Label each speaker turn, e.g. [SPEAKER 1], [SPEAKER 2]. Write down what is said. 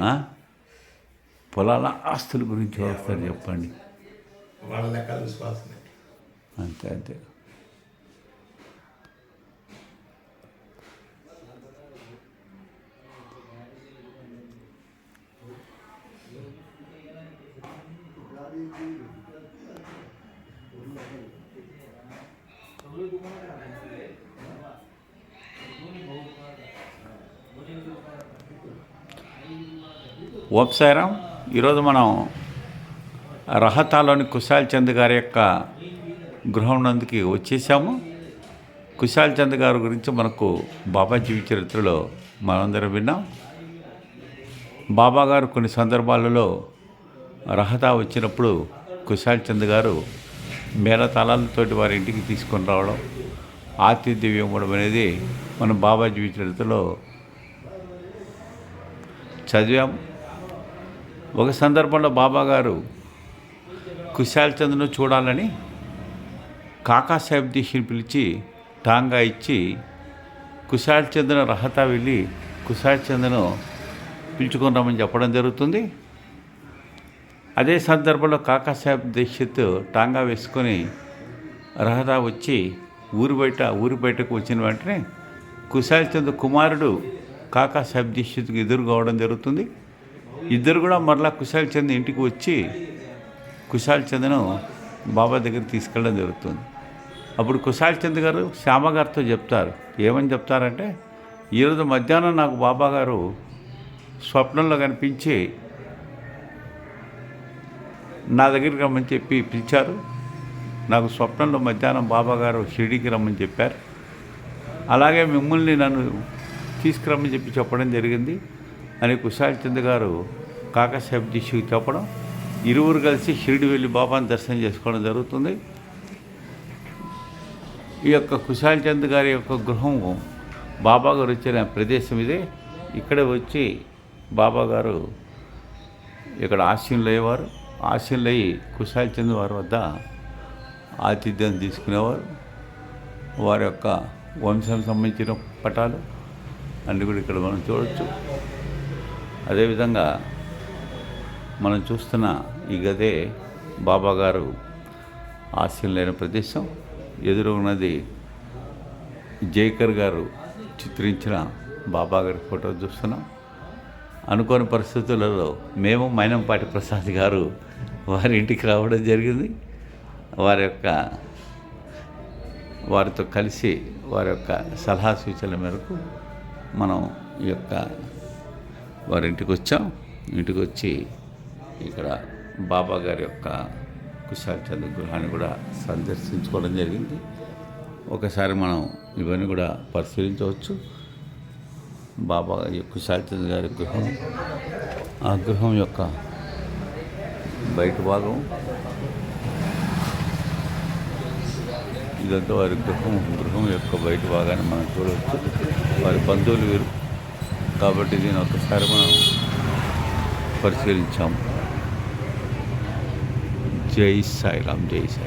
[SPEAKER 1] ఆ? పొలాల ఆస్తుల గురించి వస్తారు చెప్పండి.
[SPEAKER 2] వాళ్ళ లెక్కలు చూసుకోవాల్సిందే.
[SPEAKER 1] అంతే అంతే. ఓం సాయిరాం. ఈరోజు మనం రహతాలోని కుశాల్ చంద్ గారి యొక్క గృహం నందుకి వచ్చేసాము. కుశాల్ చంద్ గారి గురించి మనకు బాబా జీవిత చరిత్రలో మనందరం విన్నాం. బాబా గారు కొన్ని సందర్భాలలో రహతా వచ్చినప్పుడు కుశాల్ చంద్ గారు మేళతాళాలతోటి వారి ఇంటికి తీసుకొని రావడం, ఆతిథ్యం ఇవ్వడం అనేది మనం బాబా జీవిత చరిత్రలో చదివాము. ఒక సందర్భంలో బాబా గారు కుశాల్ చంద్ను చూడాలని కాకా సాహెబ్ దీక్షని పిలిచి టాంగా ఇచ్చి కుశాల్ చంద్ను రహతా వెళ్ళి కుశాల్ చంద్ను పిలుచుకొని రమ్మని చెప్పడం జరుగుతుంది. అదే సందర్భంలో కాకా సాహెబ్ దీక్షిత్ టాంగా వేసుకొని రహతా వచ్చి ఊరి బయటకు వచ్చిన వెంటనే కుశాల్ చంద్ కుమారుడు కాకా సాహెబ్ దీక్షిత్కి ఎదురు కావడం జరుగుతుంది. ఇద్దరు కూడా మరలా కుశాల్ చంద్ ఇంటికి వచ్చి కుశాల్ చంద్ను బాబా దగ్గర తీసుకెళ్ళడం జరుగుతుంది. అప్పుడు కుశాల్ చంద్ గారు శ్యామ గారితో చెప్తారు. ఏమని చెప్తారంటే, ఈరోజు మధ్యాహ్నం నాకు బాబా గారు స్వప్నంలో కనిపించి నా దగ్గరికి రమ్మని చెప్పి పిలిచారు. నాకు స్వప్నంలో మధ్యాహ్నం బాబా గారు షిరిడీకి రమ్మని చెప్పారు. అలాగే మిమ్మల్ని నన్ను తీసుకురమ్మని చెప్పడం జరిగింది అని కుశాల్ చంద్ గారు కాకా సాహెబ్ దీక్షకి చెప్పడం, ఇరువురు కలిసి షిరిడి వెళ్ళి బాబాని దర్శనం చేసుకోవడం జరుగుతుంది. ఈ యొక్క కుశాల్ చంద్ గారి యొక్క గృహం బాబా గారు వచ్చిన ప్రదేశం ఇదే. ఇక్కడే వచ్చి బాబా గారు ఇక్కడ ఆశీనులు అయ్యేవారు. ఆశీనులు అయ్యి కుశాల్ చంద్ వారి వద్ద ఆతిథ్యం తీసుకునేవారు. వారి యొక్క వంశం సంబంధించిన పటాలు అన్నీ కూడా ఇక్కడ మనం చూడవచ్చు. అదేవిధంగా మనం చూస్తున్న ఈ గదే బాబా గారు ఆశీనులైన ప్రదేశం. ఎదురు ఉన్నది జైకర్ గారు చిత్రించిన బాబా గారి ఫోటో చూస్తున్నాం. అనుకోని పరిస్థితులలో మేము మైనంపాటి ప్రసాద్ గారు వారి ఇంటికి రావడం జరిగింది. వారితో కలిసి వారి యొక్క సలహా సూచనల మేరకు మనం ఈ యొక్క వారి ఇంటికి వచ్చాం. ఇంటికి వచ్చి ఇక్కడ బాబా గారి యొక్క కుశాల్ చంద్ గృహాన్ని కూడా సందర్శించుకోవడం జరిగింది. ఒకసారి మనం ఇవన్నీ కూడా పరిశీలించవచ్చు. బాబా కుశాల్ చంద్ గారి గృహం, ఆ గృహం యొక్క బయట భాగం ఇదంతా వారి గృహం యొక్క బయట భాగాన్ని మనం చూడవచ్చు. వారి బంధువులు వీరు కాబట్టి దీన్ని ఒకసారి మనం పరిశీలించాము. జై సాయిరాం, జై సాయి.